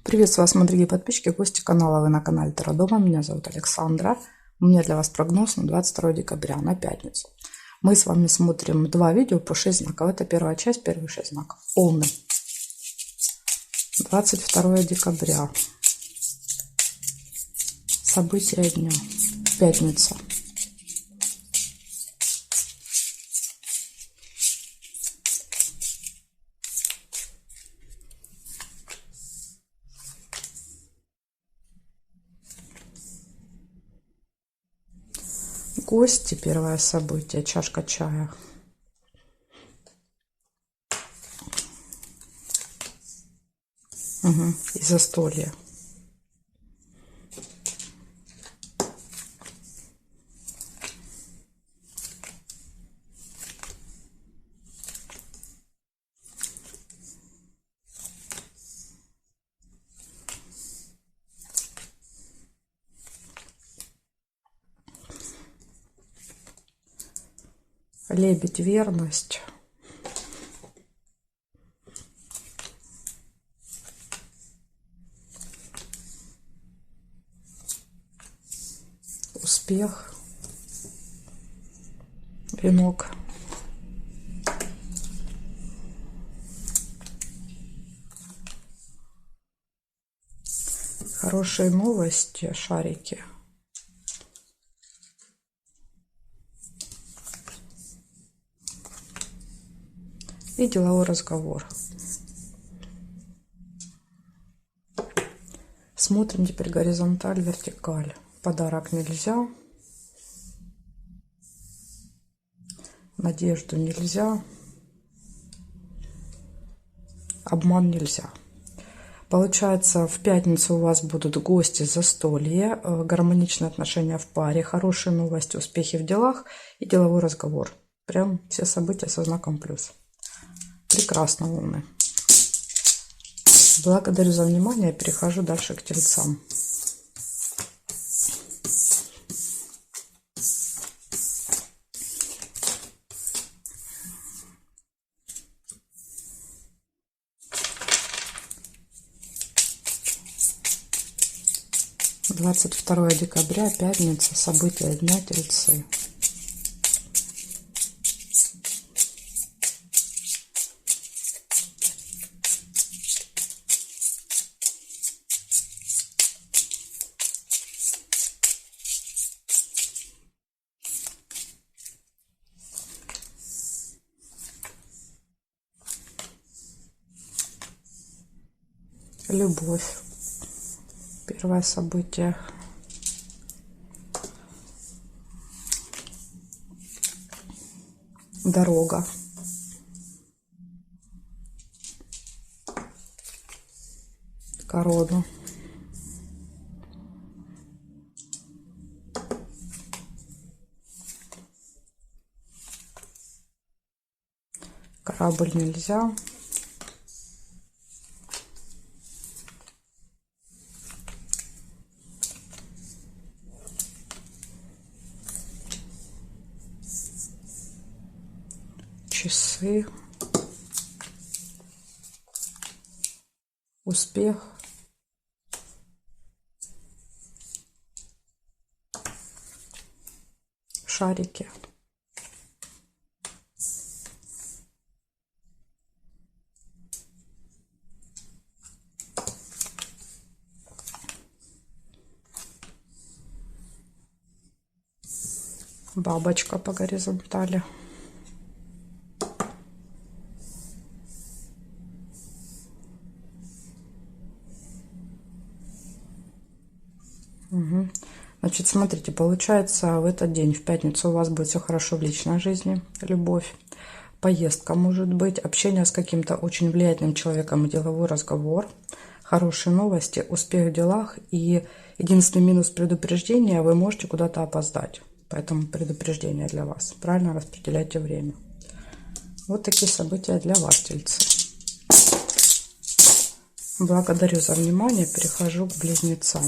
Приветствую вас, мои дорогие подписчики, гости канала. Вы на канале Таро Дома. Меня зовут Александра. У меня для вас прогноз на 22 декабря, на пятницу. Мы с вами смотрим два видео по 6 знаков. Это первая часть, первые 6 знаков. Овны. 22 декабря. События дня. Пятница. Гости, первое событие, чашка чая. И застолье. Лебедь, верность. Успех. Венок. Хорошие новости, шарики. И деловой разговор. Смотрим теперь горизонталь, вертикаль. Подарок нельзя. Надежду нельзя. Обман нельзя. Получается, в пятницу у вас будут гости, застолье, гармоничные отношения в паре, хорошие новости, успехи в делах и деловой разговор. Прям все события со знаком плюс. Прекрасно, умны. Благодарю за внимание. Перехожу дальше к тельцам. Двадцать 22 декабря, пятница, события дня, тельцы. Любовь. Первое событие. Дорога. Корона. Корабль нельзя. Часы. Успех. Шарики. Бабочка по горизонтали. Значит, смотрите, получается, в этот день, в пятницу, у вас будет все хорошо в личной жизни, любовь, поездка, может быть, общение с каким-то очень влиятельным человеком и деловой разговор, хорошие новости, успех в делах. И единственный минус предупреждения: вы можете куда-то опоздать. Поэтому предупреждение для вас. Правильно распределяйте время. Вот такие события для вас, тельцы. Благодарю за внимание. Перехожу к близнецам.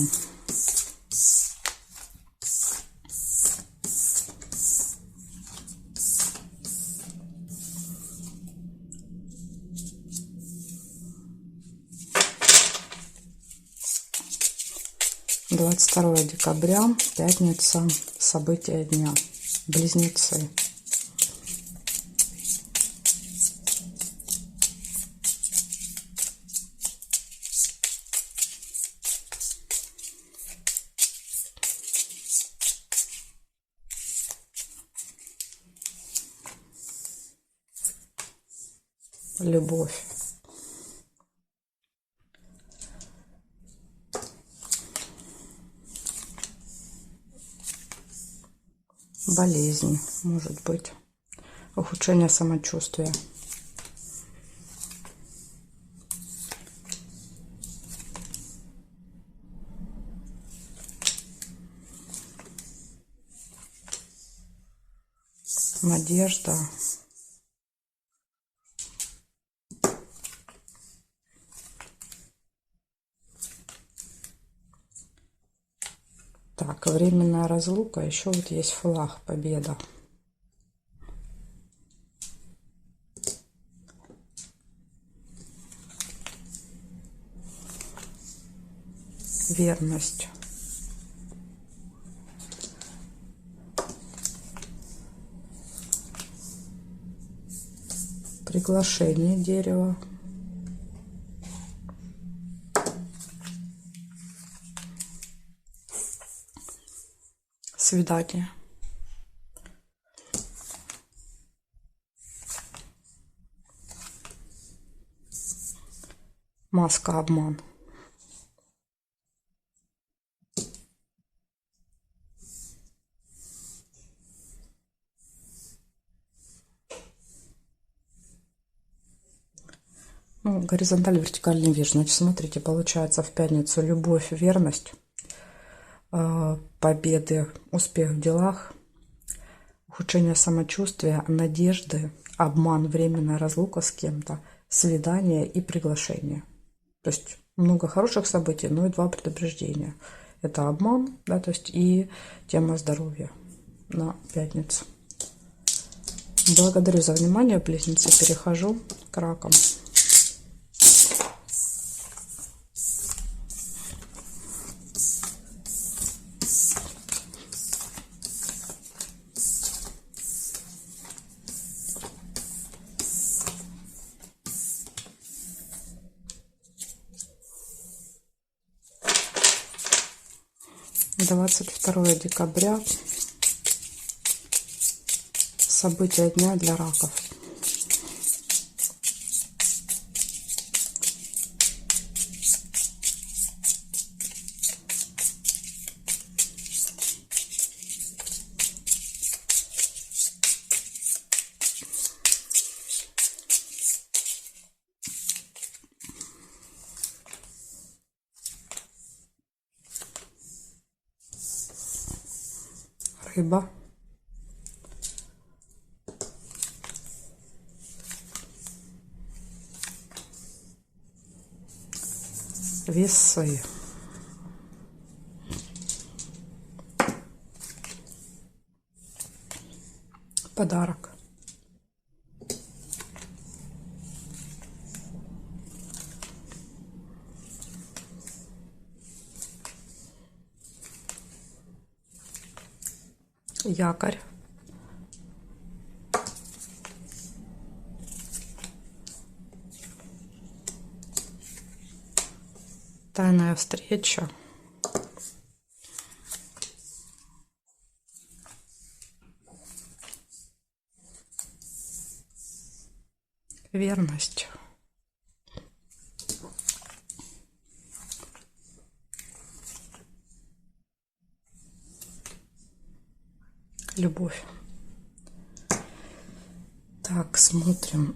22 декабря, пятница, события дня. Близнецы. Любовь. Болезнь, может быть. Ухудшение самочувствия. Надежда. Так, временная разлука. Еще вот есть флаг, победа. Верность. Приглашение, дерево. Свидание. Маска, обман. Ну, горизонталь, вертикальный вверх. Значит, смотрите, получается в пятницу любовь, верность, победы, успех в делах, ухудшение самочувствия, надежды, обман, временная разлука с кем-то, свидание и приглашение. То есть много хороших событий, но и 2 предупреждения. Это обман, да, то есть и тема здоровья на пятницу. Благодарю за внимание, близнецы. Перехожу к ракам. — 22 декабря. События дня для раков. Рыба. Весы. Подарок. Якорь. Тайная встреча. Верность. Любовь. Так, смотрим.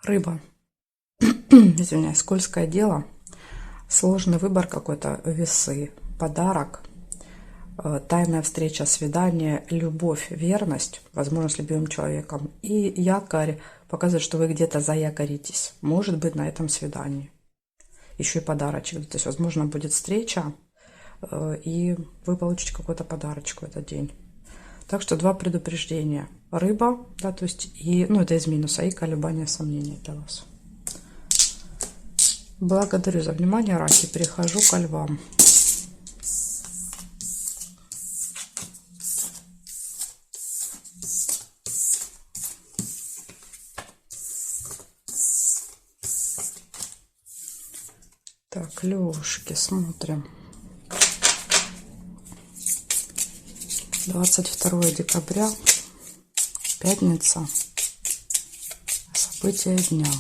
Рыба. Извиняюсь, скользкое дело. Сложный выбор какой-то, весы, подарок, тайная встреча, свидание, любовь, верность, возможно, с любимым человеком. И якорь показывает, что вы где-то заякоритесь. Может быть, на этом свидании. Еще и подарочек. То есть, возможно, будет встреча, и вы получите какой-то подарочек в этот день. Так что 2 предупреждения. рыба, да, то есть, и, ну, это из минуса, и колебания, сомнения для вас. Благодарю за внимание, раки. Перехожу ко львам. Так, левушки, смотрим. 22 декабря, пятница, события дня.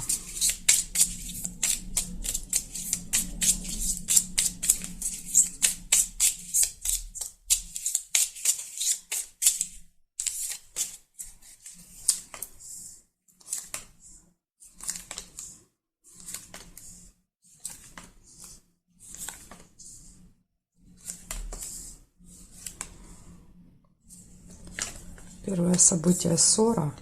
Первое событие — ссора.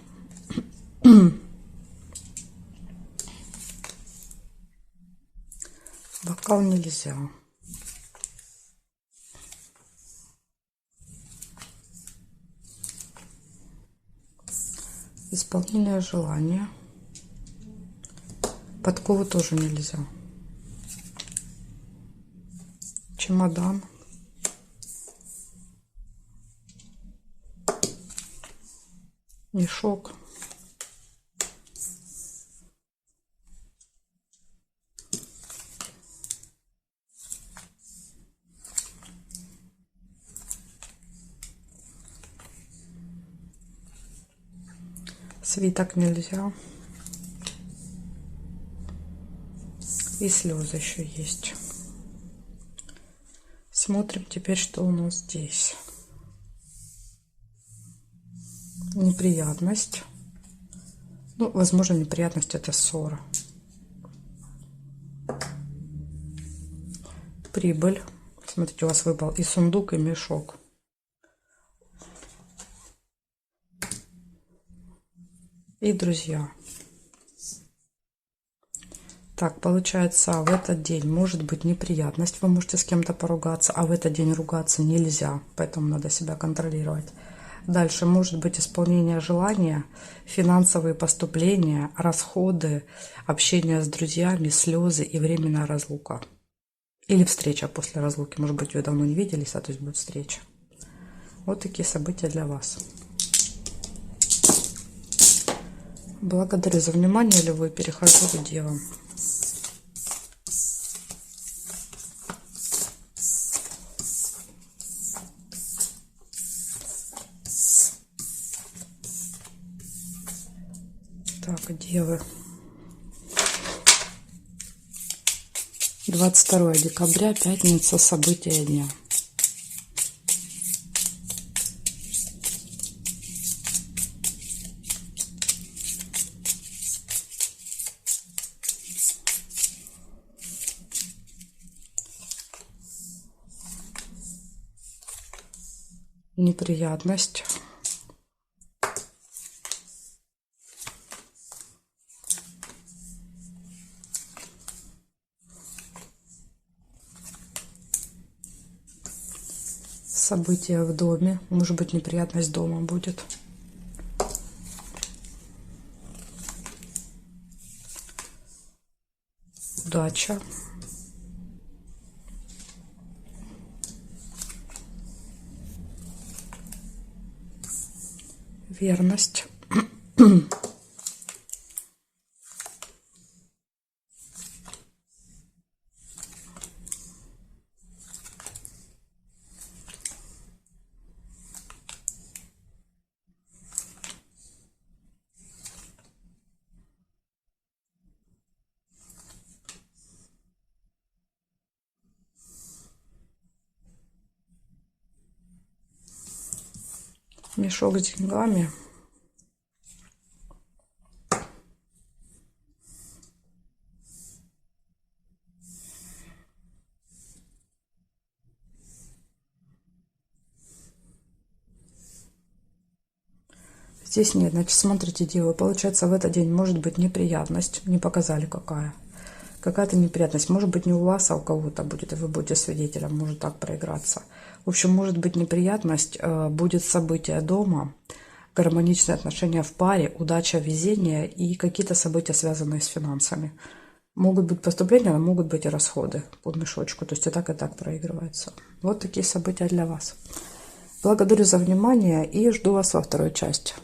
Бокал нельзя. Исполнение желания. Подкову тоже нельзя. Чемодан. Мешок. Свиток нельзя. И слезы еще есть. Смотрим теперь, что у нас здесь. Неприятность. Ну, возможно, неприятность — это ссора. Прибыль. Смотрите, у вас выпал и сундук, и мешок. И друзья. Так, получается, в этот день может быть неприятность. Вы можете с кем-то поругаться, а в этот день ругаться нельзя. Поэтому надо себя контролировать. Дальше может быть исполнение желания, финансовые поступления, расходы, общение с друзьями, слезы и временная разлука. Или встреча после разлуки. Может быть, вы давно не виделись, а то есть будет встреча. Вот такие события для вас. Благодарю за внимание, львы. Перехожу к девам. Так, девы. 22 декабря, пятница, события дня. Неприятность. События в доме. Может быть, неприятность дома будет. Удача. Верность. Мешок с деньгами. Здесь нет. Значит, смотрите, девы. Получается, в этот день может быть неприятность. Не показали, какая. Какая-то неприятность. Может быть, не у вас, а у кого-то будет, и вы будете свидетелем. Может так проиграться. В общем, может быть неприятность. Будет событие дома, гармоничные отношения в паре, удача, везение и какие-то события, связанные с финансами. Могут быть поступления, но могут быть и расходы по мешочку. То есть и так проигрывается. Вот такие события для вас. Благодарю за внимание и жду вас во второй части.